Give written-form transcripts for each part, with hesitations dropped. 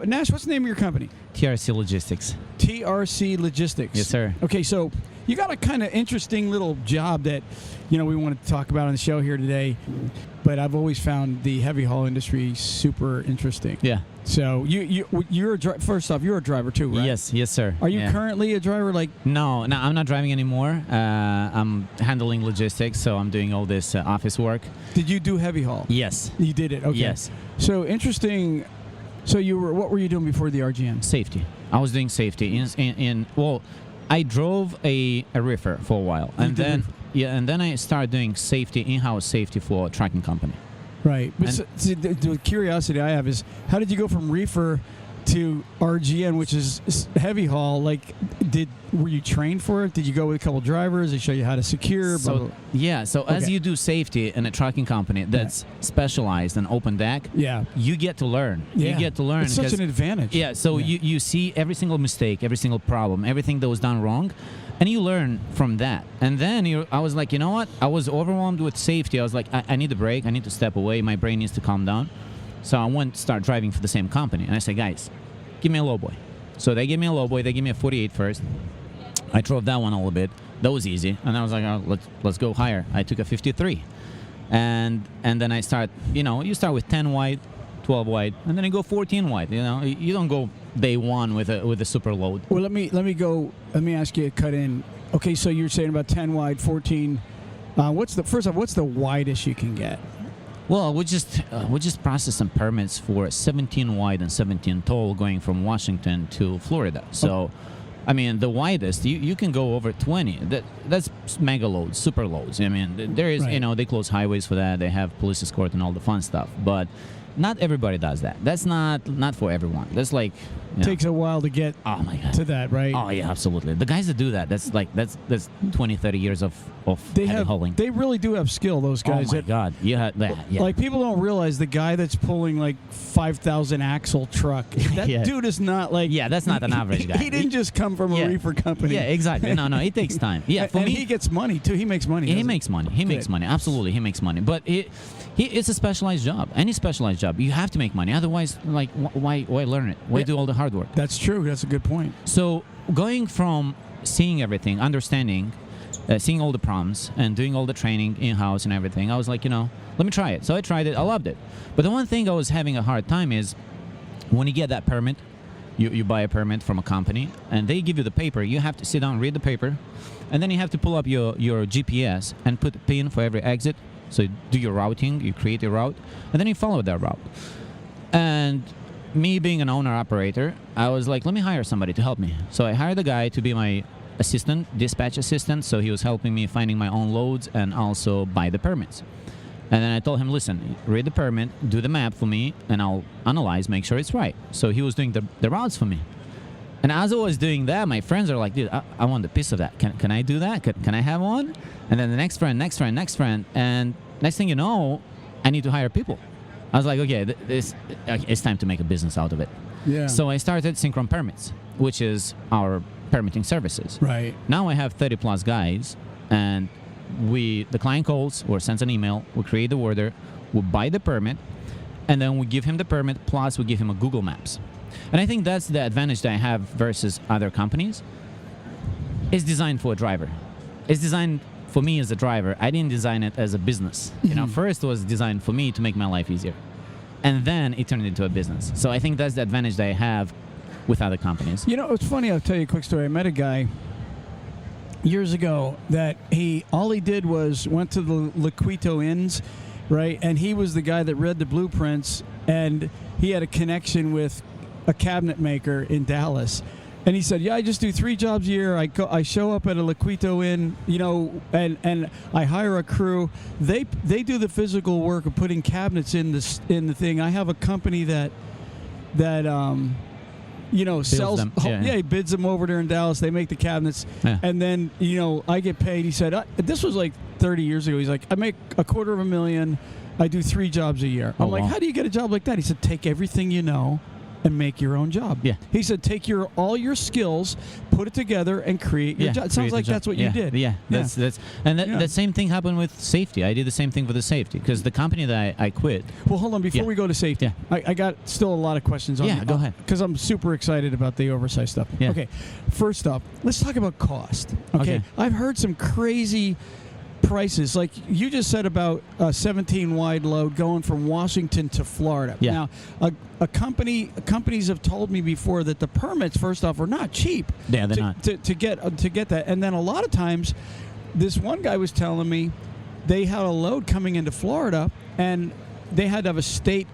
Nash, what's the name of your company? TRC Logistics. TRC Logistics. Yes, sir. Okay, so you got a kind of interesting little job that, we want to talk about on the show here today. But I've always found the heavy haul industry super interesting. Yeah. So you're first off, you're a driver too, right? Yes, sir. Are you currently a driver? No, I'm not driving anymore. I'm handling logistics, so I'm doing all this office work. Did you do heavy haul? Yes. You did it. Okay. Yes. So interesting. So what were you doing before the RGM? Safety. I was doing safety I drove a reefer for a while, and then I started doing safety, in-house safety for a trucking company. Right. But the curiosity I have is, how did you go from reefer to RGN, which is heavy haul? Were you trained for it? Did you go with a couple drivers? They show you how to secure? Blah, blah, blah. Yeah. So as you do safety in a trucking company that's specialized in open deck, you get to learn. Yeah. You get to learn. It's such an advantage. Yeah. So you see every single mistake, every single problem, everything that was done wrong, and you learn from that. And then I was like, you know what? I was overwhelmed with safety. I was like, I need a break. I need to step away. My brain needs to calm down. So I went to start driving for the same company. And I said, guys, give me a lowboy. So they gave me a lowboy. They gave me a 48 first. I drove that one a little bit. That was easy. And I was like, oh, let's go higher. I took a 53. And then I start, you start with 10 wide, 12 wide, and then you go 14 wide. You don't go day one with a super load. Well, let me ask you to cut in. Okay, so you're saying about 10 wide, 14. What's the widest you can get? Well, we just processed some permits for 17 wide and 17 tall going from Washington to Florida. So, I mean, the widest you can go over 20. That's mega loads, super loads. I mean, there is they close highways for that. They have police escort and all the fun stuff, but not everybody does that. That's not for everyone. That's like takes a while to get to that, right? Oh yeah, absolutely. The guys that do that, that's 20, 30 years of heavy hauling. They really do have skill, those guys. Oh my God. Yeah. Like, people don't realize the guy that's pulling like 5,000 axle truck, that dude is not like... Yeah, that's not an average guy. He didn't just come from a reefer company. Yeah, exactly. No, it takes time. Yeah, for me, he gets money too. He makes money. He makes money. He makes money. Absolutely, he makes money. But it's a specialized job. Any specialized job, you have to make money. Otherwise, like, why learn it? Why do all the hard work? That's true. That's a good point. So going from seeing everything, understanding, seeing all the problems, and doing all the training in-house and everything, I was like, let me try it. So I tried it. I loved it. But the one thing I was having a hard time is when you get that permit, you buy a permit from a company, and they give you the paper. You have to sit down, read the paper, and then you have to pull up your GPS and put a pin for every exit. So you do your routing, you create a route, and then you follow that route. And me being an owner-operator, I was like, let me hire somebody to help me. So I hired a guy to be my assistant, dispatch assistant, so he was helping me finding my own loads and also buy the permits. And then I told him, listen, read the permit, do the map for me, and I'll analyze, make sure it's right. So he was doing the routes for me. And as I was doing that, my friends are like, dude, I want a piece of that. Can I do that? Can I have one? And then the next friend, and next thing you know, I need to hire people. I was like, okay, it's time to make a business out of it. Yeah. So I started Synchron Permits, which is our permitting services. Right. Now I have 30 plus guys, and the client calls or sends an email, we create the order, we buy the permit, and then we give him the permit, plus we give him a Google Maps. And I think that's the advantage that I have versus other companies. It's designed for a driver. It's designed for me as a driver. I didn't design it as a business. First it was designed for me to make my life easier. And then it turned into a business. So I think that's the advantage that I have with other companies. It's funny, I'll tell you a quick story. I met a guy years ago that all he did was went to the Liquito Inns, right? And he was the guy that read the blueprints, and he had a connection with a cabinet maker in Dallas. And he said, I just do 3 jobs a year. I show up at a Liquito Inn, and I hire a crew. They do the physical work of putting cabinets in the thing. I have a company that sells them. He bids them over there in Dallas. They make the cabinets, and then I get paid. He said this was like 30 years ago. He's like, I make $250,000. I do 3 jobs a year. I'm like, how do you get a job like that? He said, take everything and make your own job. Yeah. He said, take all your skills, put it together, and create your job. It sounds like that's what you did. Yeah, that's the same thing happened with safety. I did the same thing with the safety because the company that I quit. Well, hold on. Before we go to safety, I got still a lot of questions on Yeah, go ahead. Because I'm super excited about the oversized stuff. Yeah. Okay, first up, let's talk about cost. Okay. I've heard some crazy prices, like you just said about a 17 wide load going from Washington to Florida. Yeah. Now, companies have told me before that the permits, first off, are not cheap. Yeah, they're not. To get that, and then a lot of times, this one guy was telling me they had a load coming into Florida, and they had to have a state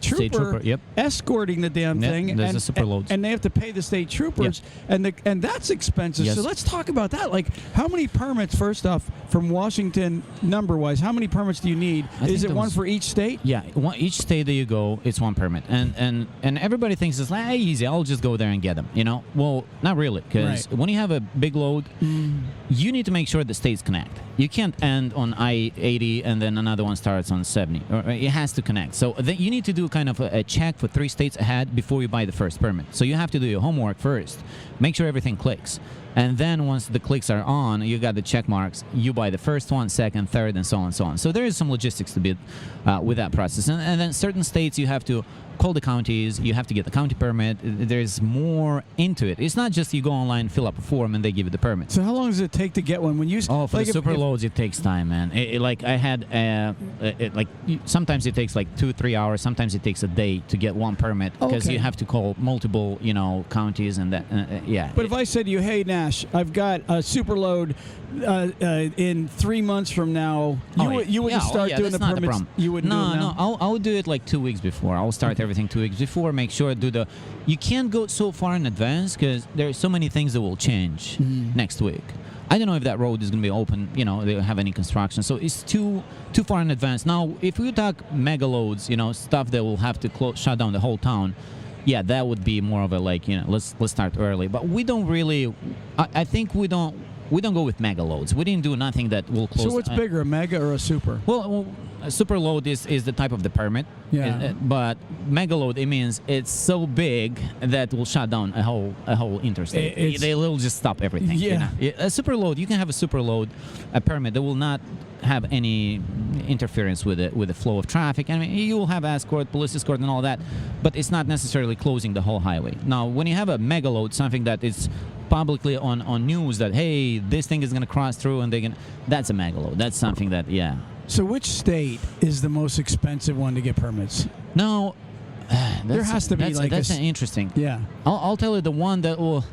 trooper escorting the damn thing. There's a super loads. And they have to pay the state troopers, and that's expensive. Yes. So let's talk about that. Like, how many permits, first off, from Washington, number-wise, how many permits do you need? Is it one for each state? Yeah, each state that you go, it's one permit. And everybody thinks it's like, easy, I'll just go there and get them, Well, not really, because when you have a big load, you need to make sure the states connect. You can't end on I-80 and then another one starts on 70. It has to connect. So you need to do kind of a check for 3 states ahead before you buy the first permit. So you have to do your homework first. Make sure everything clicks. And then once the clicks are on, you got the check marks, you buy the first one, second, third, and so on and so on. So there is some logistics to be with that process. And then certain states you have to call the counties, you have to get the county permit. There's more into it. It's not just you go online, fill up a form, and they give you the permit. So how long does it take to get one? When you for the super loads, it takes time, man. Like I had, sometimes it takes like 2-3 hours. Sometimes it takes a day to get one permit because you have to call multiple, counties and that. But if I said to you, hey Nash, I've got a super load in 3 months from now, you wouldn't start doing the permits. You wouldn't do it now? No. I would do it like 2 weeks before. I'll start everything 2 weeks before. Make sure you can't go so far in advance because there's so many things that will change next week. I don't know if that road is going to be open, they don't have any construction. So it's too far in advance. Now, if we talk mega loads, stuff that will have to shut down the whole town, yeah, that would be more of a let's start early. But we don't really, I think we don't go with mega loads. We didn't do nothing that will close. So what's bigger, a mega or a super? Well, a super load is the type of the permit. Yeah. But mega load, it means it's so big that will shut down a whole interstate. They will just stop everything. Yeah. A super load, you can have a super load, a permit that will not have any interference with the flow of traffic. I mean, you will have escort, police escort, and all that, but it's not necessarily closing the whole highway. Now, when you have a mega load, something that is publicly on news that, hey, this thing is going to cross through and that's a mega load. That's something that, So which state is the most expensive one to get permits? No, there has to be that's interesting. Yeah. I'll tell you the one that will.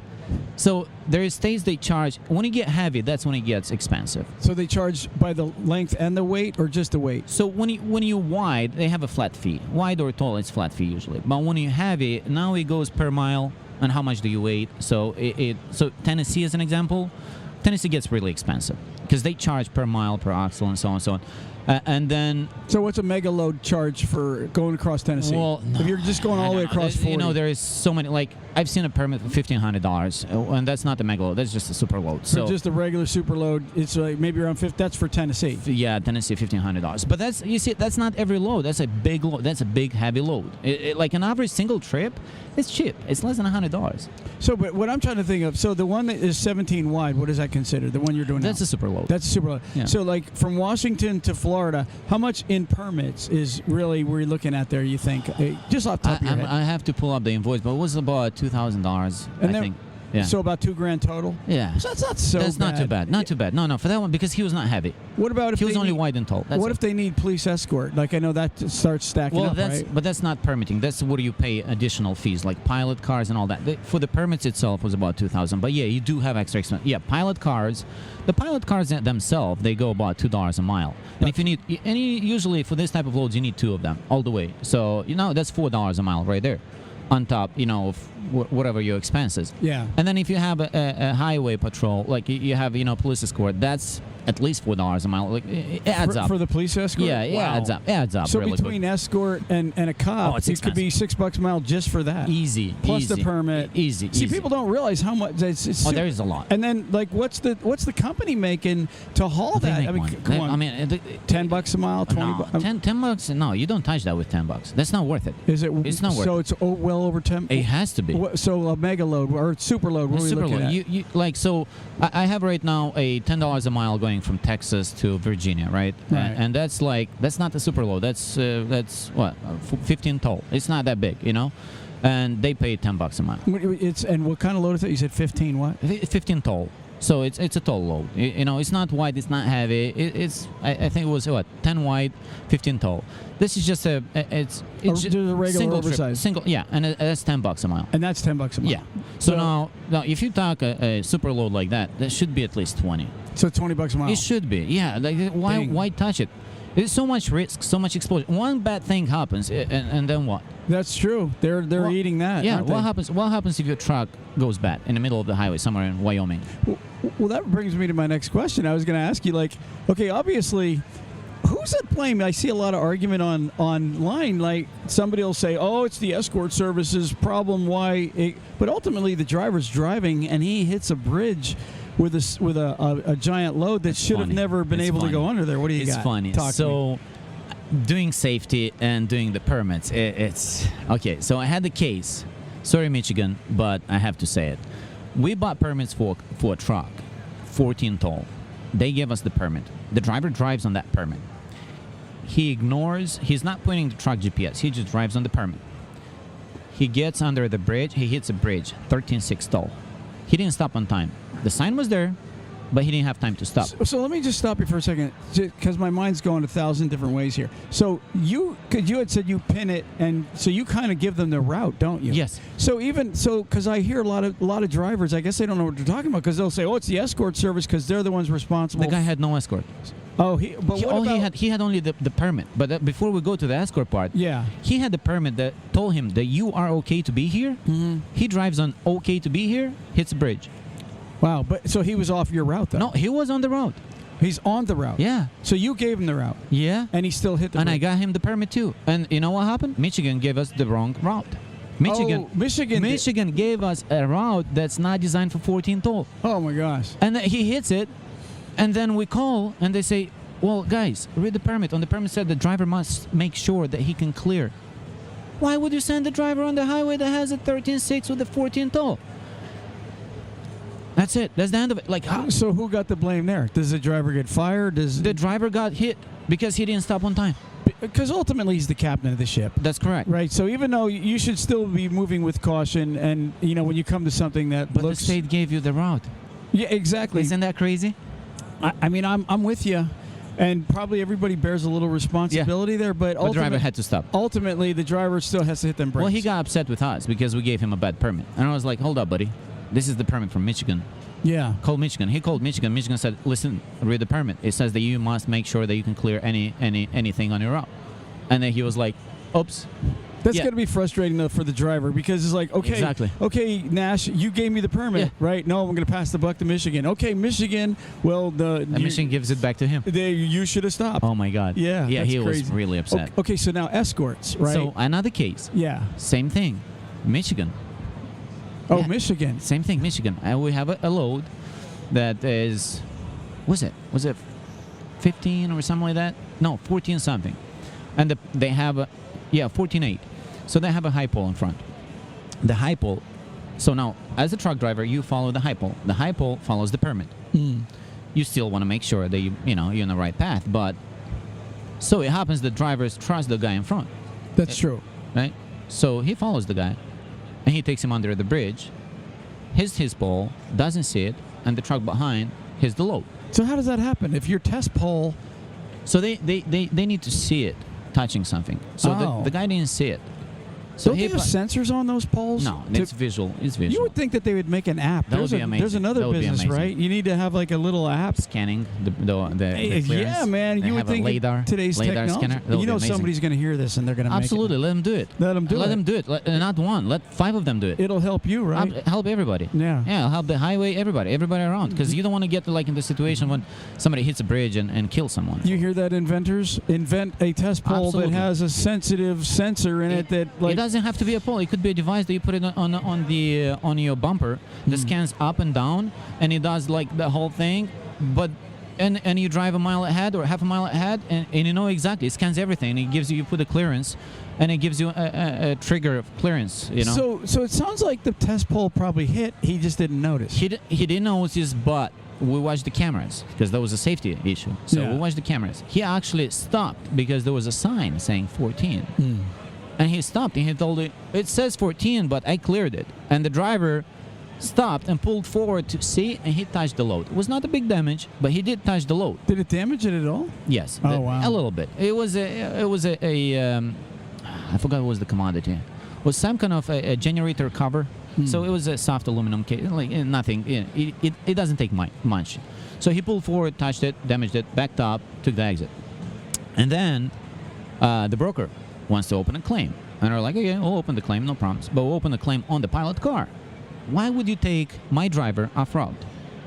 So there is states they charge when you get heavy. That's when it gets expensive. So they charge by the length and the weight, or just the weight? So when you wide, they have a flat fee. Wide or tall, it's flat fee usually. But when you heavy, now it goes per mile and how much do you weigh. So so Tennessee as an example, Tennessee gets really expensive because they charge per mile, per axle, and so on and so on. And then... So what's a mega load charge for going across Tennessee? Well, if you're just going all the way across 40. There is so many... Like, I've seen a permit for $1,500, and that's not a mega load. That's just a super load. So just a regular super load, it's like maybe around 50. That's for Tennessee. Yeah, Tennessee, $1,500. But that's not every load. That's a big load. That's a big, heavy load. Like an average single trip, it's cheap. It's less than $100. So, but what I'm trying to think of, so the one that is 17 wide, what is that considered? The one you're doing That's now? a super load. That's a super load. Yeah. So, like, from Washington to Florida, how much in permits is really we're looking at there, you think? Just off the top of your head. I have to pull up the invoice, but it was about $2,000, I think. Yeah. So about $2,000 total? Yeah. So that's not so bad. That's not too bad. Not too bad. No, for that one, because he was not heavy. What about if he was only wide and tall? What if they need police escort? Like, I know that starts stacking up, right? But that's not permitting. That's where you pay additional fees, like pilot cars and all that. For the permits itself was about $2,000. But yeah, you do have extra expense. Yeah, pilot cars. The pilot cars themselves, they go about $2 a mile. And if you need, usually for this type of loads, you need 2 of them all the way. So that's $4 a mile right there, on top, of whatever your expenses. Yeah. And then if you have a highway patrol, like you have, police escort, that's at least $4 a mile. Like it adds up. For the police escort? Yeah, it adds up. It adds up. So really between quick. escort and a cop, it's it could be $6 a mile just for that. Easy. Plus easy, the permit. Easy. See, easy. people don't realize how much. It's there is a lot. And then, like, what's the company making to haul They that? make I mean, money. come on. I mean, $10 a mile, 20 no, bucks. 10 bucks. No, you don't touch that with $10. That's not worth it. Is it? It's not worth so it. it's well over 10. It has to be. So a mega load or super load. What are we Super looking low. at? You like so. I have right now a $10 a mile going from Texas to Virginia, right? Right. And that's not a super low. That's what 15 toll. It's not that big, you know. And they pay $10 a mile. And what kind of load is that? You said 15 what? 15 toll. So it's a toll load. You know, it's not wide, it's not heavy. I think it was 10 wide, 15 toll. This is just it's just a regular single oversized. Single, yeah, and that's $10 a mile. And that's $10 a mile. Yeah. So now if you talk a super load like that should be at least 20. So $20 a mile. It should be. Yeah. Like why touch it? There's so much risk, so much exposure. One bad thing happens, and then what? That's true. They're eating that. Yeah. aren't they? What happens if your truck goes bad in the middle of the highway somewhere in Wyoming? Well, that brings me to my next question. I was going to ask you, like, okay, obviously, who's at blame? I see a lot of argument online. Like, somebody will say, "Oh, it's the escort services problem." But ultimately, the driver's driving and he hits a bridge with a giant load that should have never been able to go under there. What do you got? It's funny. Talk to me. Doing safety and doing the permits, it's okay. So I had the case. Sorry, Michigan, but I have to say it. We bought permits for a truck, 14 toll. They gave us the permit. The driver drives on that permit. He's not pointing the truck GPS. He just drives on the permit. He gets under the bridge. He hits a bridge, 13.6 toll. He didn't stop on time. The sign was there, but he didn't have time to stop. So let me just stop you for a second, because my mind's going 1,000 different ways here. So you had said you pin it, and so you kind of give them the route, don't you? Yes. So because I hear a lot of drivers, I guess they don't know what they're talking about, because they'll say, "Oh, it's the escort service," because they're the ones responsible. The guy had no escort. Oh, he had only the permit. But before we go to the escort part, yeah, he had the permit that told him that you are okay to be here. Mm-hmm. He drives on okay to be here, hits a bridge. Wow, but so he was off your route, though? No, he was on the route. He's on the route. Yeah. So you gave him the route. Yeah. And he still hit the And bridge. I got him the permit too. And you know what happened? Michigan gave us the wrong route. Michigan gave us a route that's not designed for 14 toll. Oh my gosh. And he hits it, and then we call, and they say, "Well, guys, read the permit. On the permit said the driver must make sure that he can clear." Why would you send the driver on the highway that has a 13.6 with a 14 toll? That's it. That's the end of it. Like, how? So who got the blame there? Does the driver get fired? The driver got hit because he didn't stop on time. Because ultimately he's the captain of the ship. That's correct. Right. So even though you should still be moving with caution, and when you come to something that But looks, the state gave you the route. Yeah, exactly. Isn't that crazy? I mean, I'm with you, and probably everybody bears a little responsibility there. But The driver had to stop. Ultimately, the driver still has to hit them brakes. Well, he got upset with us because we gave him a bad permit. And I was like, "Hold up, buddy. This is the permit from Michigan. Yeah. Call Michigan." He called Michigan. Michigan said, "Listen, read the permit. It says that you must make sure that you can clear anything on your route." And then he was like, "Oops." That's Yeah. going to be frustrating though for the driver, because it's like, okay, Exactly. Okay, Nash, you gave me the permit, Yeah. right? No, I'm going to pass the buck to Michigan. Okay, Michigan. Well, And Michigan gives it back to him. you should have stopped. Oh my God. Yeah, Yeah, that's he crazy. was really upset. Okay, so now escorts, right? So another case. Yeah. Same thing. Michigan. Oh, Yeah. Michigan. Same thing, Michigan. And we have a load that is, was it 15 or something like that? No, 14 something. And they have 14.8. So they have a high pole in front. The high pole. So now, as a truck driver, you follow the high pole. The high pole follows the permit. You still want to make sure that you're on the right path. But so it happens that drivers trust the guy in front. That's true. Right? So he follows the guy, and he takes him under the bridge, hits his pole, doesn't see it, and the truck behind hits the load. So how does that happen? If your test pole, So they need to see it touching something. So Oh. the guy didn't see it. So Don't they have sensors on those poles? No, it's visual. It's visual. You would think that they would make an app. That would be amazing. There's another That would be business, amazing. right? You need to have like a little app. Scanning the clearance. Yeah, man. They You would have a think lidar, today's lidar technology. scanner. That would You be know amazing. somebody's going to hear this and they're going to Absolutely, let them do it. Let them do it. Let them do it. Not one. Let 5 of them do it. It'll help you, right? Help everybody. Yeah. Yeah, help the highway, everybody around. Because you don't want to get like in the situation when somebody hits a bridge and kills someone. You hear that, inventors? Invent a test pole Absolutely. that has a sensitive sensor in it that, like, it doesn't have to be a pole. It could be a device that you put it on your bumper that scans up and down, and it does like the whole thing. But and you drive a mile ahead or half a mile ahead, and you know exactly. It scans everything. And it gives you put a clearance, and it gives you a trigger of clearance. You know. So it sounds like the test pole probably hit. He just didn't notice. He didn't notice, but we watched the cameras because there was a safety issue. So Yeah. we watched the cameras. He actually stopped because there was a sign saying 14. And he stopped and he told it says 14, but I cleared it. And the driver stopped and pulled forward to see, and he touched the load. It was not a big damage, but he did touch the load. Did it damage it at all? Yes. Oh, wow. A little bit. It was I forgot what was the commodity. It was some kind of a generator cover. So it was a soft aluminum case, like nothing. It doesn't take much. So he pulled forward, touched it, damaged it, backed up, took the exit. And then the broker wants to open a claim. And they're like, okay, we'll open the claim, no problems. But we'll open the claim on the pilot car. Why would you take my driver off-road?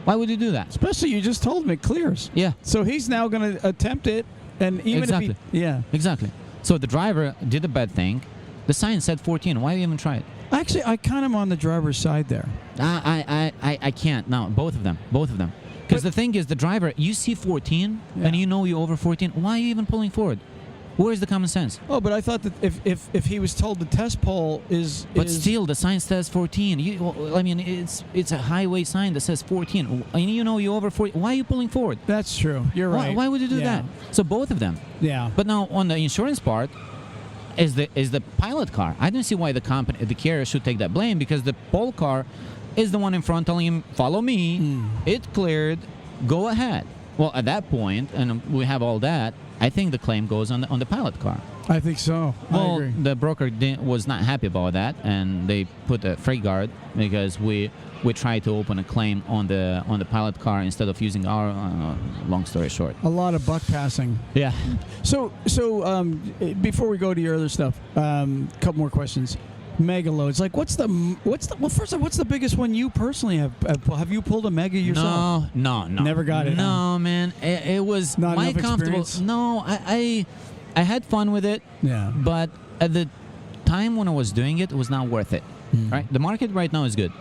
Why would you do that? Especially you just told him it clears. Yeah. So he's now going to attempt it, and even Exactly. if he, yeah. Exactly. So the driver did a bad thing. The sign said 14. Why even try it? Actually, I kind of am on the driver's side there. I can't. No, both of them. Because the thing is, the driver, you see 14, and you know you're over 14. Why are you even pulling forward? Where's the common sense? Oh, but I thought that if he was told the test pole is... But still, the sign says 14. I mean, it's a highway sign that says 14. And you know you're over 14. Why are you pulling forward? That's true. You're right. Why would you do Yeah. that? So both of them. Yeah. But now on the insurance part, is the pilot car. I don't see why the carrier should take that blame, because the pole car is the one in front telling him, follow me. It cleared. Go ahead. Well, at that point, and we have all that, I think the claim goes on the pilot car. I think so. I Well, agree. the broker was not happy about that, and they put a freight guard because we tried to open a claim on the pilot car instead of using our. Long story short. A lot of buck passing. Yeah. So before we go to your other stuff, couple more questions. Mega loads. Like, what's the well? First of all, what's the biggest one you personally have you pulled a mega yourself? No. Never got it, No, huh? man. It was Not my enough comfortable. experience? No, I had fun with it. Yeah. But at the time when I was doing it, it was not worth it. Right? The market right now is good.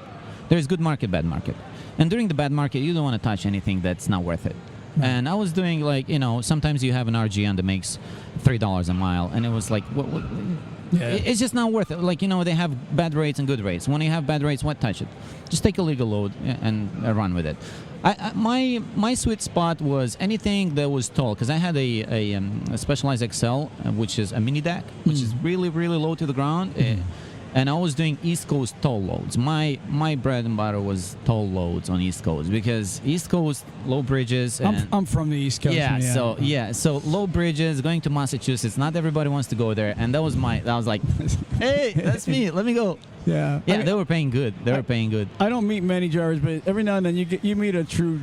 There's good market, bad market. And during the bad market, you don't want to touch anything that's not worth it. And I was doing sometimes you have an RGN that makes $3 a mile, and it was like, what Yeah. it's just not worth it. Like, they have bad rates and good rates. When you have bad rates, why touch it? Just take a legal load and run with it. My sweet spot was anything that was tall, because I had a Specialized XL, which is a mini deck, which is really, really low to the ground. And I was doing East Coast toll loads. My bread and butter was toll loads on East Coast, because East Coast low bridges. And I'm from the East Coast. Yeah. So low bridges, going to Massachusetts. Not everybody wants to go there, and that was like, hey, that's me. Let me go. Yeah. Yeah, they were paying good. I don't meet many drivers, but every now and then you meet a true.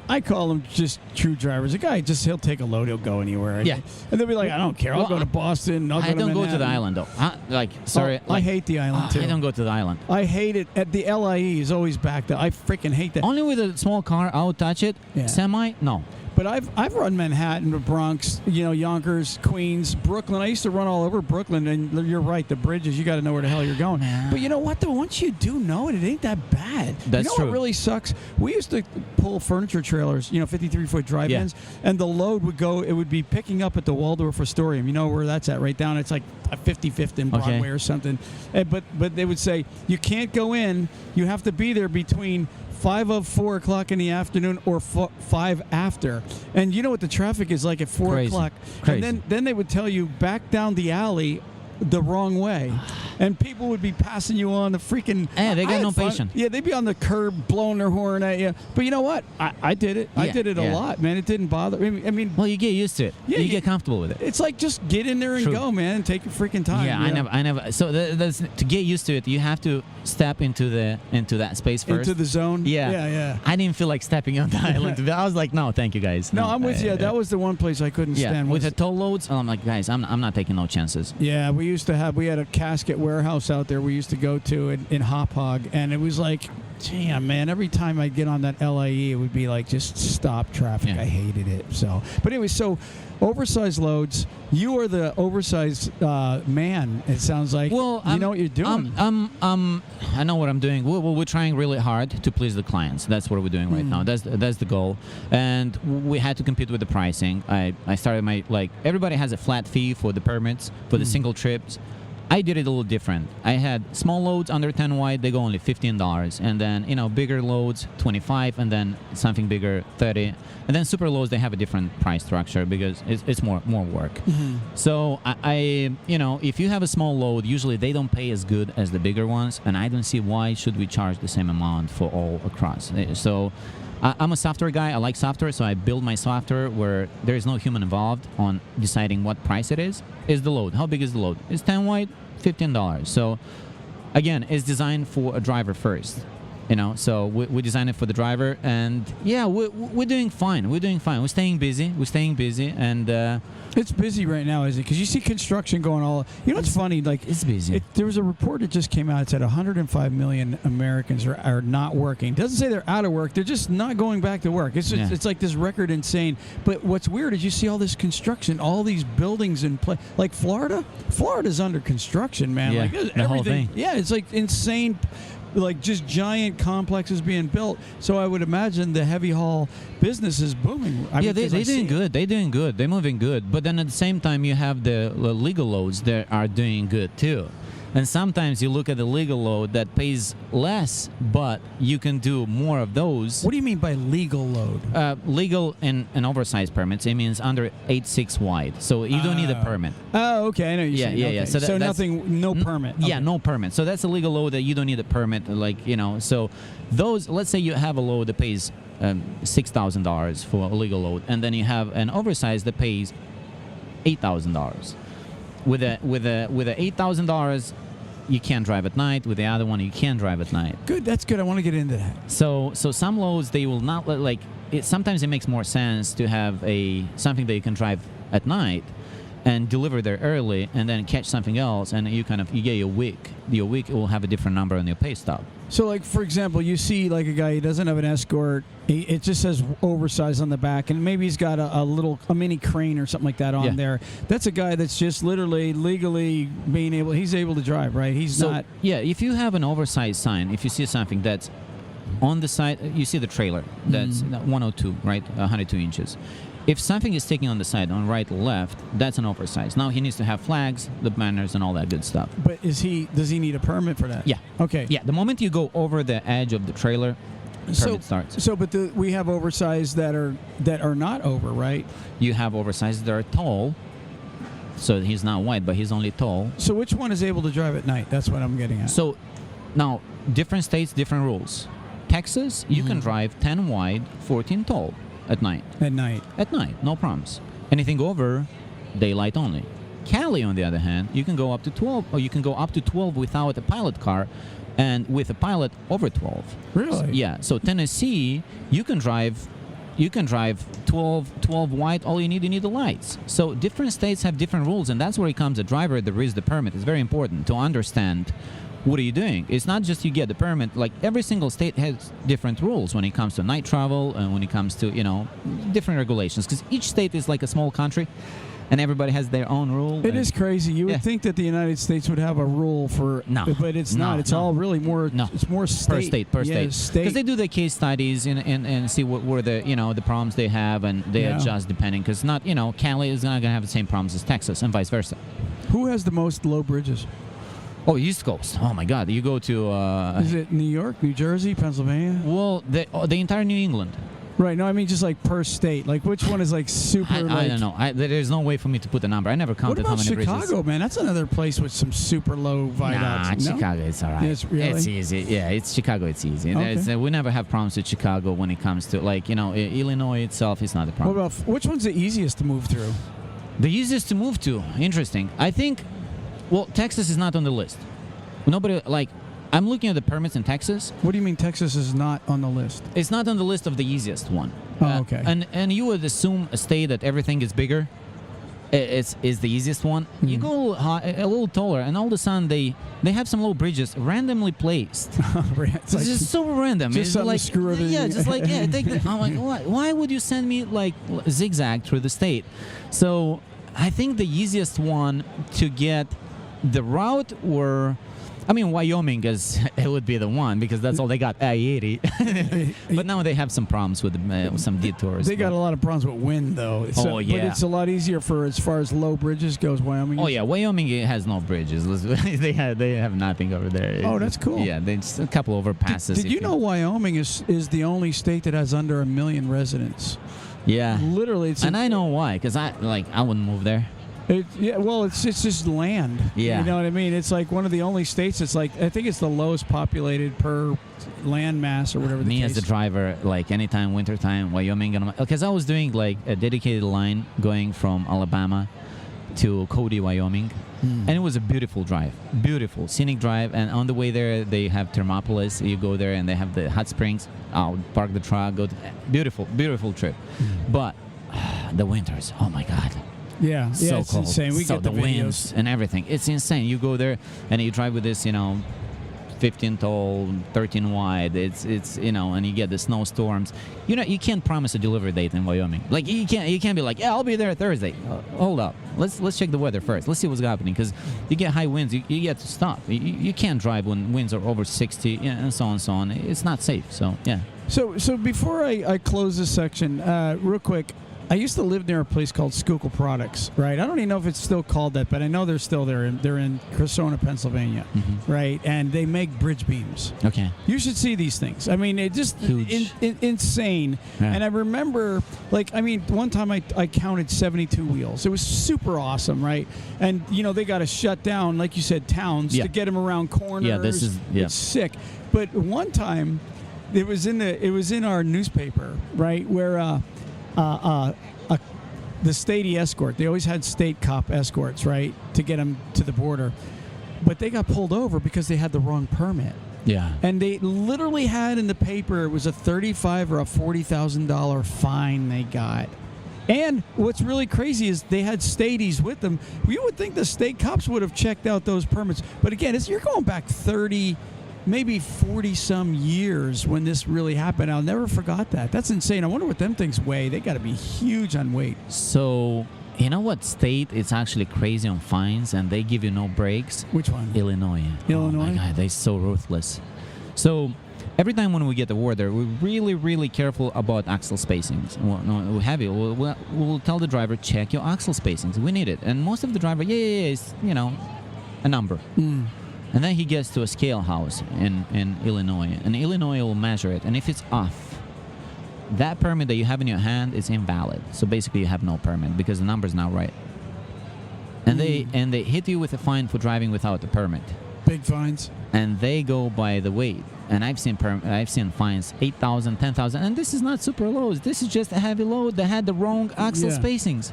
I call them just true drivers. A guy he'll take a load, he'll go anywhere. Yeah. And they'll be like, I don't care. I'll go to Boston. I don't go to the Manhattan." island though. Sorry. I hate the island too. I don't go to the island. I hate it. At the LIE is always backed up. I freaking hate that. Only with a small car, I would touch it. Yeah. Semi, no. But I've run Manhattan, the Bronx, Yonkers, Queens, Brooklyn. I used to run all over Brooklyn, and you're right, the bridges, you got to know where the hell you're going. Yeah. But you know what, though? Once you do know it, it ain't that bad. That's you know true. what really sucks? We used to pull furniture trailers, 53-foot drive-ins, and the load would be picking up at the Waldorf Astoria. You know where that's at, right down. It's like a 55th in Broadway or something. But they would say, you can't go in. You have to be there between 5 of 4 o'clock in the afternoon or 5 after. And you know what the traffic is like at 4 Crazy. o'clock. Crazy. And then they would tell you back down the alley the wrong way, and people would be passing you on the freaking. Yeah, they got I had no fun. patience. Yeah, they'd be on the curb blowing their horn at you. But you know what? I did it. I Yeah, did it a yeah. lot, man. It didn't bother. I mean, Well, you get used to it. Yeah, you you- get comfortable with it. it's like just get in there and True. go, man, and take your freaking time. Yeah, you know? I never. So that's to get used to it. You have to step into that space first. Into the zone. Yeah. Yeah. I didn't feel like stepping on the island. I was like, no, thank you guys. No, I'm with you. That was the one place I couldn't yeah. stand. With was- the tow loads, I'm like, guys, I'm not taking no chances. Yeah, we had a casket warehouse out there we used to go to in Hop Hog, and it was like, damn, man, every time I'd get on that LIE, it would be like, just stop traffic. Yeah. I hated it. So, but anyway, so oversized loads, you are the oversized man, it sounds like. Well, you know what you're doing. I know what I'm doing. We're trying really hard to please the clients. That's what we're doing right now. That's the goal. And we had to compete with the pricing. I started everybody has a flat fee for the permits, for the single trips. I did it a little different. I had small loads under 10 wide, they go only $15. And then, bigger loads, 25, and then something bigger, 30. And then super loads, they have a different price structure because it's more work. So I if you have a small load, usually they don't pay as good as the bigger ones, and I don't see why should we charge the same amount for all across. So I'm a software guy. I like software, so I build my software where there is no human involved on deciding what price it is. Is the load? How big is the load? It's 10 wide, $15. So again, it's designed for a driver first. So we design it for the driver, and yeah, we're doing fine. We're doing fine. We're staying busy, and It's busy right now, isn't it? Because you see construction going all. You know what's funny? Like it's busy. There was a report that just came out. It said 105 million Americans are not working. Doesn't say they're out of work. They're just not going back to work. It's just, it's like this record insane. But what's weird is you see all this construction, all these buildings in play. Like Florida. Florida's under construction, man. Yeah, like the whole everything. thing. Yeah, it's like insane. Like just giant complexes being built. So I would imagine the heavy haul business is booming. They're doing good. They're doing good. They're moving good. But then at the same time, you have the legal loads that are doing good too. And sometimes you look at the legal load that pays less, but you can do more of those. What do you mean by legal load? Legal and oversized permits, it means under 8.6 wide. So you don't need a permit. Oh, okay. I know you're saying. Yeah. Okay. So that's nothing, no permit. Yeah, Okay. no permit. So that's a legal load that you don't need a permit. So those, let's say you have a load that pays $6,000 for a legal load, and then you have an oversized that pays $8,000. With a $8,000, you can't drive at night. With the other one, you can drive at night. Good. That's good. I want to get into that. So some loads they will not let sometimes it makes more sense to have something that you can drive at night and deliver there early, and then catch something else, and you get your week. Your week will have a different number on your pay stub. So, like, for example, you see, like, a guy, he doesn't have an escort. It just says oversized on the back, and maybe he's got a mini crane or something like that on there. That's a guy that's just literally, legally he's able to drive, right? He's not. Yeah, if you have an oversized sign, if you see something that's on the side, you see the trailer, that's 102, right? 102 inches. If something is sticking on the side, on right, left, that's an oversized. Now he needs to have flags, the banners, and all that good stuff. But does he need a permit for that? Yeah. Okay. Yeah, the moment you go over the edge of the trailer, permit starts. So, but we have oversized that are not over, right? You have oversized that are tall, so he's not wide, but he's only tall. So which one is able to drive at night? That's what I'm getting at. So now, different states, different rules. Texas, you can drive 10 wide, 14 tall at night. At night. At night, no problems. Anything over, daylight only. Cali, on the other hand, you can go up to 12, or you can go up to 12 without a pilot car, and with a pilot over 12. Really? Yeah. So Tennessee, you can drive 12 wide. All you need the lights. So different states have different rules, and that's where it comes a driver that reads the permit. It's very important to understand. What are you doing? It's not just you get the permit. Like every single state has different rules when it comes to night travel and when it comes to different regulations. Because each state is like a small country, and everybody has their own rule. It is crazy. You would think that the United States would have a rule for but it's not. It's all really more. No. It's more state per state. Because they do the case studies and see what were the the problems they have, and they adjust depending. Because not Cali is not going to have the same problems as Texas, and vice versa. Who has the most low bridges? Oh, East Coast. Oh my God! You go to. Is it New York, New Jersey, Pennsylvania? Well, the entire New England. Right. No, I mean just like per state. Like which one is like super? I don't know. There's no way for me to put a number. I never What counted how about many Chicago, bridges. man? That's another place with some super low Nah, viaducts. No? Chicago, it's all right. Yes, really? It's easy. Yeah, it's Chicago. It's easy. Okay. We never have problems with Chicago when it comes to Illinois itself is not a What problem. about which one's the easiest to move through? The easiest to move to. Interesting. I think. Well, Texas is not on the list. Nobody I'm looking at the permits in Texas. What do you mean Texas is not on the list? It's not on the list of the easiest one. Oh, okay. And you would assume a state that everything is bigger is the easiest one. You go a little taller, and all of a sudden they have some little bridges randomly placed. It's It's just so random. just It's something to like screw everything. yeah, just like yeah. I'm like, why would you send me like zigzag through the state? So I think the easiest one to get the route were. I mean, Wyoming it would be the one because that's all they got, I-80. But now they have some problems with some detours. They got a lot of problems with wind, though. Oh, yeah. But it's a lot easier for as far as low bridges goes. Wyoming. Oh yeah, Wyoming has no bridges. They have nothing over there. Oh, that's cool. Yeah, there's a couple overpasses. Did you know Wyoming is the only state that has under 1 million residents? Yeah. Literally, it's And I know why, because I wouldn't move there. It's just land. Yeah. You know what I mean? It's like one of the only states. It's like I think it's the lowest populated per land mass or whatever. Me as a driver, like anytime wintertime, Wyoming, because I was doing like a dedicated line going from Alabama to Cody, Wyoming, and it was a beautiful drive, beautiful scenic drive. And on the way there, they have Thermopolis. You go there and they have the hot springs. I'll park the truck, beautiful trip. But the winters, oh my God. Yeah, So it's cold. insane. We so get the videos. winds and everything. It's insane. You go there and you drive with this, 15 tall, 13 wide. It's and you get the snowstorms. You can't promise a delivery date in Wyoming. Like you can't be like, yeah, I'll be there Thursday. Hold up. Let's check the weather first. Let's see what's happening because you get high winds. You get to stop. You can't drive when winds are over 60 and so on and so on. It's not safe. So yeah. So before I close this section, real quick. I used to live near a place called Schuylkill Products, right? I don't even know if it's still called that, but I know they're still there. They're in Cressona, Pennsylvania, right? And they make bridge beams. Okay. You should see these things. I mean, it just Huge. insane. Yeah. And I remember, one time I counted 72 wheels. It was super awesome, right? And they got to shut down, like you said, towns Yeah. to get them around corners. Yeah, It's sick. But one time, it was in our newspaper, right, where. The state escort. They always had state cop escorts, right, to get them to the border. But they got pulled over because they had the wrong permit. Yeah. And they literally had in the paper it was a $35,000 or a $40,000 fine they got. And what's really crazy is they had stateies with them. You would think the state cops would have checked out those permits. But again, you're going back 30, maybe 40-some years when this really happened. I'll never forgot that. That's insane. I wonder what them things weigh. They got to be huge on weight. So, you know what state is actually crazy on fines and they give you no breaks? Which one? Illinois. Illinois? Oh my God, they're so ruthless. So, every time when we get the order, we're really, really careful about axle spacings. We'll tell the driver, check your axle spacings. We need it. And most of the driver, it's, a number. And then he gets to a scale house in Illinois, and Illinois will measure it. And if it's off, that permit that you have in your hand is invalid. So basically, you have no permit because the number's not right. And they hit you with a fine for driving without the permit. Big fines. And they go by the weight. And I've seen fines 8,000, 10,000, and this is not super lows. This is just a heavy load that had the wrong axle spacings.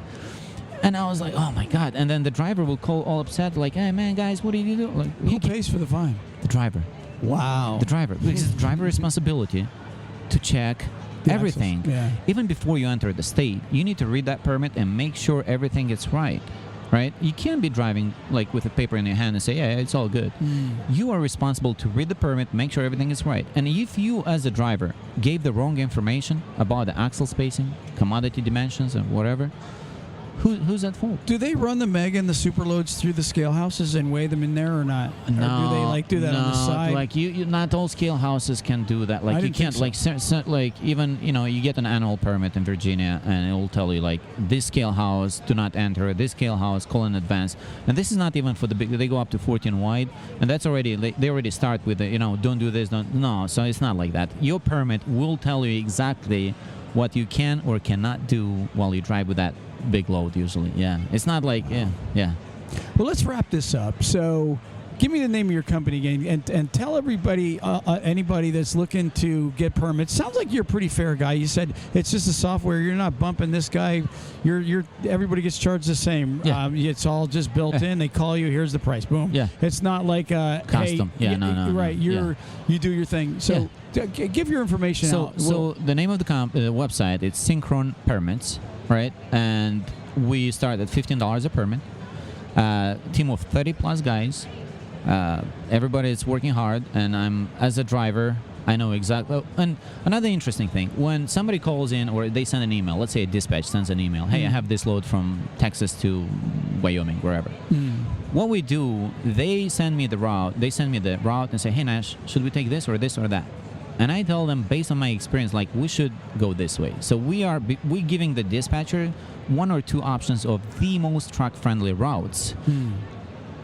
And I was like, oh my God. And then the driver will call all upset, like, hey man, guys, what did you do? Like, Who pays for the fine? The driver. Wow. The driver. Because it's the driver responsibility to check everything. Yeah. Even before you enter the state, you need to read that permit and make sure everything is right. Right? You can't be driving like with a paper in your hand and say, yeah, it's all good. You are responsible to read the permit, make sure everything is right. And if you as a driver gave the wrong information about the axle spacing, commodity dimensions, and whatever, who's at fault? Do they run the mega and the super loads through the scale houses and weigh them in there or not? No. Or do they do that on the side? Like you not all scale houses can do that. Like you can't like even you get an annual permit in Virginia and it will tell you like this scale house do not enter, this scale house call in advance. And this is not even for the big. They go up to 14 wide, and that's already they already start with the don't do this, don't no. So it's not like that. Your permit will tell you exactly what you can or cannot do while you drive with that big load. Usually, yeah, it's not like yeah. Well, let's wrap this up. So, give me the name of your company again, and tell everybody, anybody that's looking to get permits. Sounds like you're a pretty fair guy. You said it's just a software. You're not bumping this guy. You're everybody gets charged the same. Yeah. It's all just built in. They call you. Here's the price. Boom. Yeah. It's not like Custom. Hey, No. Right. You do your thing. So give your information out. So the name of the website, it's Synchron Permits, right? And we start at $15 a permit. Team of 30 plus guys. Everybody is working hard, and I'm, as a driver, I know exactly. And another interesting thing, when somebody calls in or they send an email, let's say a dispatch sends an email, hey, I have this load from Texas to Wyoming, wherever. What we do, they send me the route and say, hey, Nash, should we take this or that? And I tell them, based on my experience, like, we should go this way. So we're giving the dispatcher one or two options of the most truck-friendly routes.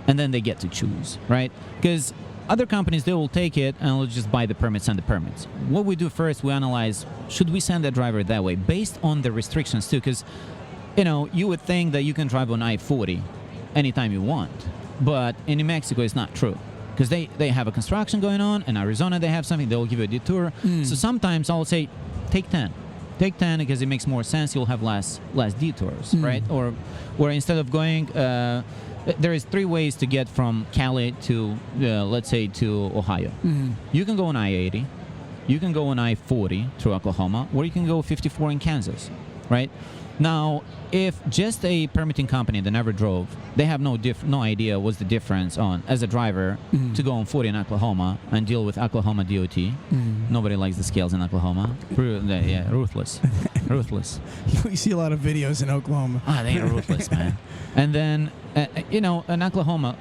And then they get to choose, right? Because other companies, they will take it and will just buy the permits, send the permits. What we do first, we analyze, should we send the driver that way, based on the restrictions too? Because, you would think that you can drive on I-40 anytime you want, but in New Mexico, it's not true. Because they have a construction going on. In Arizona, they have something, they'll give you a detour. So sometimes I'll say, take 10. Take 10 because it makes more sense. You'll have less detours, right? Or instead of going... there is 3 ways to get from Cali to, let's say, to Ohio. You can go on I-80, you can go on I-40 through Oklahoma, or you can go 54 in Kansas, right? Now, if just a permitting company that never drove, they have no idea what's the difference on, as a driver, to go on 40 in Oklahoma and deal with Oklahoma DOT. Nobody likes the scales in Oklahoma. Ruthless. Ruthless. We see a lot of videos in Oklahoma. They are ruthless, man. And then, in Oklahoma,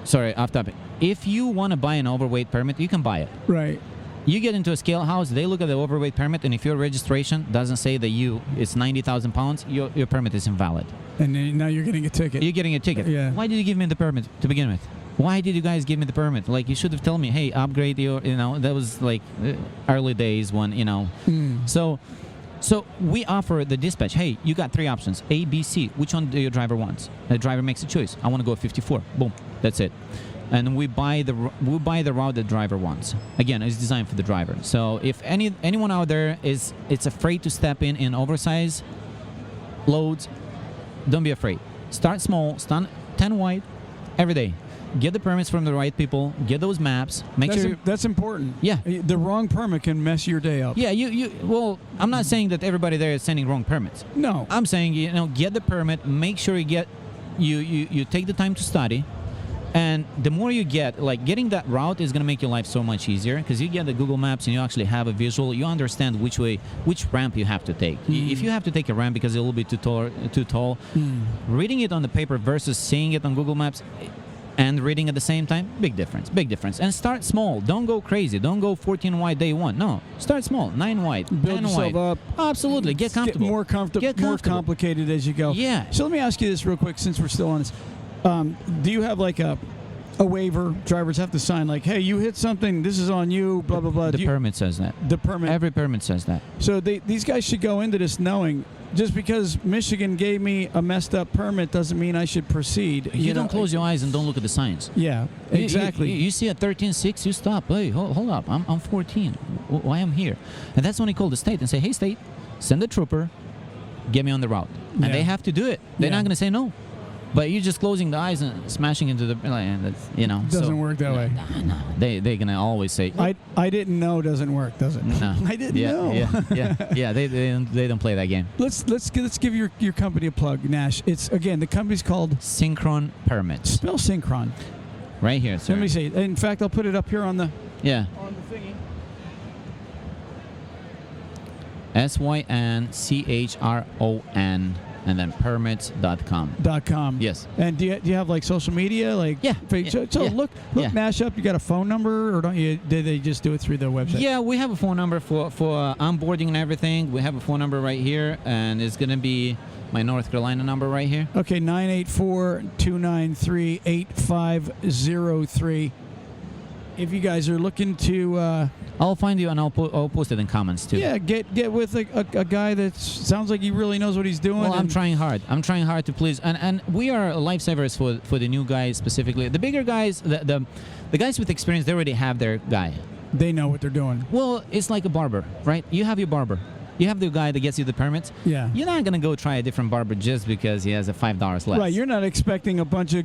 sorry, off topic. If you want to buy an overweight permit, you can buy it. Right. You get into a scale house, they look at the overweight permit, and if your registration doesn't say that it's 90,000 pounds, your permit is invalid. And then now you're getting a ticket. You're getting a ticket. Yeah. Why did you give me the permit to begin with? Why did you guys give me the permit? Like, you should have told me, hey, upgrade your, that was like early days when, So we offer the dispatch, hey, you got 3 options, A, B, C. Which one do your driver wants? The driver makes a choice. I want to go 54. Boom. That's it. And we buy the route the driver wants. Again, it's designed for the driver. So if anyone out there it's afraid to step in oversized loads, don't be afraid. Start small, start 10 wide every day. Get the permits from the right people. Get those maps. That's important. Yeah. The wrong permit can mess your day up. Yeah. Well, I'm not saying that everybody there is sending wrong permits. No. I'm saying get the permit. Make sure you take the time to study. And the more you get, like, getting that route is going to make your life so much easier because you get the Google Maps and you actually have a visual. You understand which ramp you have to take. If you have to take a ramp because it will be too tall, reading it on the paper versus seeing it on Google Maps and reading at the same time, big difference. And start small. Don't go crazy. Don't go 14 wide day one. No, start small, 9 wide, build 10 yourself wide. up. Absolutely, get comfortable. Get more comfortable. More complicated as you go. Yeah. So let me ask you this real quick, since we're still on this. Do you have like a waiver drivers have to sign, like, hey, you hit something, this is on you, blah, blah, blah? The permit says that. The permit. Every permit says that. So these guys should go into this knowing, just because Michigan gave me a messed up permit doesn't mean I should proceed. You don't close your eyes and don't look at the signs. Yeah, exactly. You see a 13.6, you stop. Hey, hold up, I'm 14. Why am I here? And that's when you call the state and say, hey, state, send a trooper, get me on the route. And they have to do it. They're not going to say no. But you're just closing the eyes and smashing into the, Doesn't work that way. No. They're gonna always say, I didn't know doesn't work, does it? No. I didn't know. Yeah. They don't play that game. Let's give your company a plug, Nash. It's, again, the company's called Synchron Permits. Spell Synchron. Right here, sir. Let me see. In fact, I'll put it up here on the on the thingy. SYNCHRON. And then permits.com. Yes. And do you have like social media, like look Nash up. You got a phone number, or don't you? Did they just do it through their website? Yeah, we have a phone number for onboarding and everything. We have a phone number right here, and it's gonna be my North Carolina number right here. Okay, 984-293-8503. if you guys are looking to, I'll find you and I'll post it in comments too. yeah, get with a guy that sounds like he really knows what he's doing. Well, I'm trying hard. I'm trying hard to please, and we are lifesavers for the new guys specifically. The bigger guys, the guys with experience, they already have their guy. They know what they're doing. Well, it's like a barber, right? You have your barber. You have the guy that gets you the permits. Yeah. You're not going to go try a different barber just because he has a $5 less. Right. You're not expecting a bunch of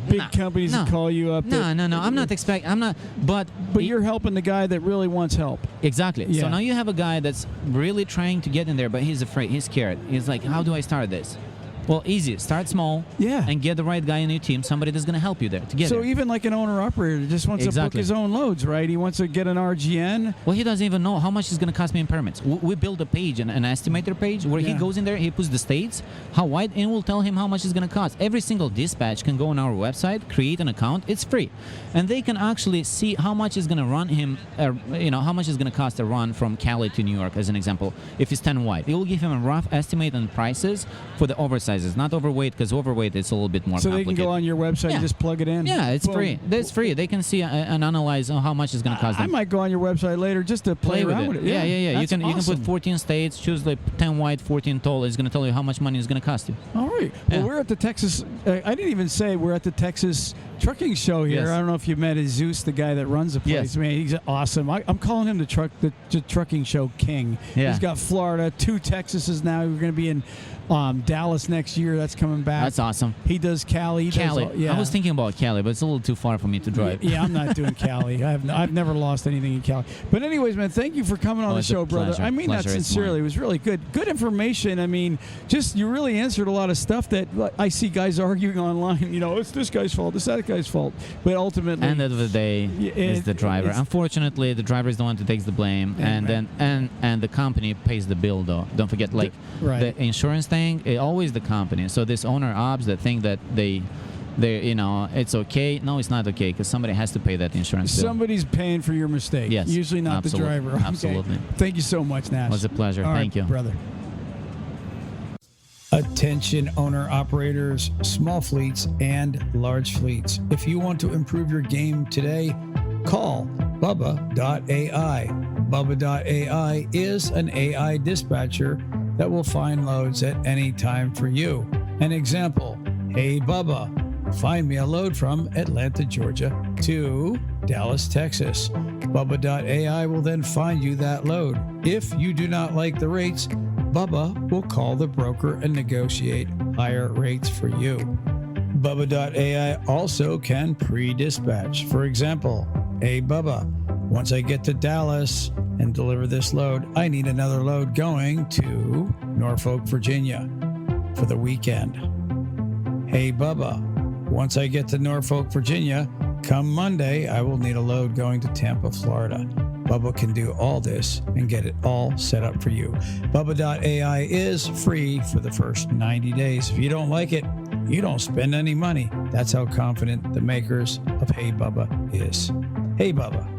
big companies to call you up. No. I'm not expecting. I'm not. But you're helping the guy that really wants help. Exactly. Yeah. So now you have a guy that's really trying to get in there, but he's afraid. He's scared. He's like, how do I start this? Well, easy. Start small. Yeah. And get the right guy in your team, somebody that's going to help you there to get So there. even like an owner-operator that just wants to book his own loads, right? He wants to get an RGN. Well, he doesn't even know how much it's going to cost me in permits. We build a page, an estimator page, where he goes in there, he puts the states, how wide, and we'll tell him how much it's going to cost. Every single dispatch can go on our website, create an account. It's free. And they can actually see how much is going to run him, how much is going to cost a run from Cali to New York, as an example, if it's 10 wide. It will give him a rough estimate on prices for the oversizes, not overweight, because overweight it's a little bit more complicated. So they can go on your website and just plug it in? Yeah, it's free. It's free. They can see and analyze how much it's going to cost them. I might go on your website later just to play around with it. Yeah. That's You can put 14 states, choose like 10 wide, 14 tall. It's going to tell you how much money it's going to cost you. All right. Well, we're at the Texas. I didn't even say we're at the Texas Trucking Show here. Yes. I don't know if you met Zeus, the guy that runs the place. Yes. Man, he's awesome. I'm calling him the Trucking Show king. Yeah. He's got Florida, 2 Texases now. We're going to be in Dallas next year. That's coming back. That's awesome. He does Cali. Cali. I was thinking about Cali, but it's a little too far for me to drive. Yeah, I'm not doing Cali. I've never lost anything in Cali. But anyways, man, thank you for coming on the show, brother. Pleasure. I mean that sincerely. It was really good. Good information. I mean, just you really answered a lot of stuff that I see guys arguing online. It's this guy's fault. It's that guy's fault. But ultimately, end of the day, it's the driver. Unfortunately, the driver is the one who takes the blame, and the company pays the bill. Though, don't forget, the insurance thing. Always the company. So this owner ops that think that they it's okay. No, it's not okay, because somebody has to pay that insurance bill. Somebody's paying for your mistake. Yes, usually not the driver. Okay. Absolutely. Thank you so much, Nash. It was a pleasure. All Thank right, you, brother. Attention owner operators, small fleets and large fleets. If you want to improve your game today, call Bubba.ai. Bubba.ai is an AI dispatcher that will find loads at any time for you. An example, hey Bubba, find me a load from Atlanta, Georgia to Dallas, Texas. Bubba.ai will then find you that load. If you do not like the rates, Bubba will call the broker and negotiate higher rates for you. Bubba.ai also can pre-dispatch. For example, hey Bubba, once I get to Dallas and deliver this load, I need another load going to Norfolk, Virginia for the weekend. Hey Bubba, once I get to Norfolk, Virginia, come Monday, I will need a load going to Tampa, Florida. Bubba can do all this and get it all set up for you. Bubba.ai is free for the first 90 days. If you don't like it, you don't spend any money. That's how confident the makers of Hey Bubba is. Hey Bubba.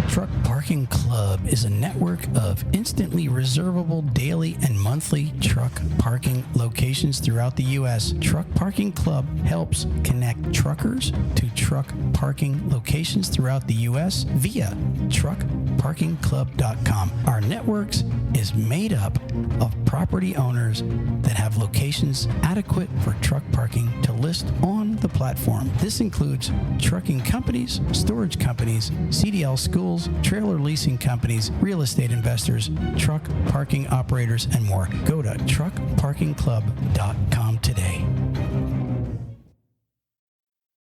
Truck Parking Club is a network of instantly reservable daily and monthly truck parking locations throughout the U.S. Truck Parking Club helps connect truckers to truck parking locations throughout the U.S. via truckparkingclub.com. Our networks is made up of property owners that have locations adequate for truck parking to list on the platform. This includes trucking companies, storage companies, CDL schools, trailer leasing companies, real estate investors, truck parking operators, and more. Go to truckparkingclub.com today.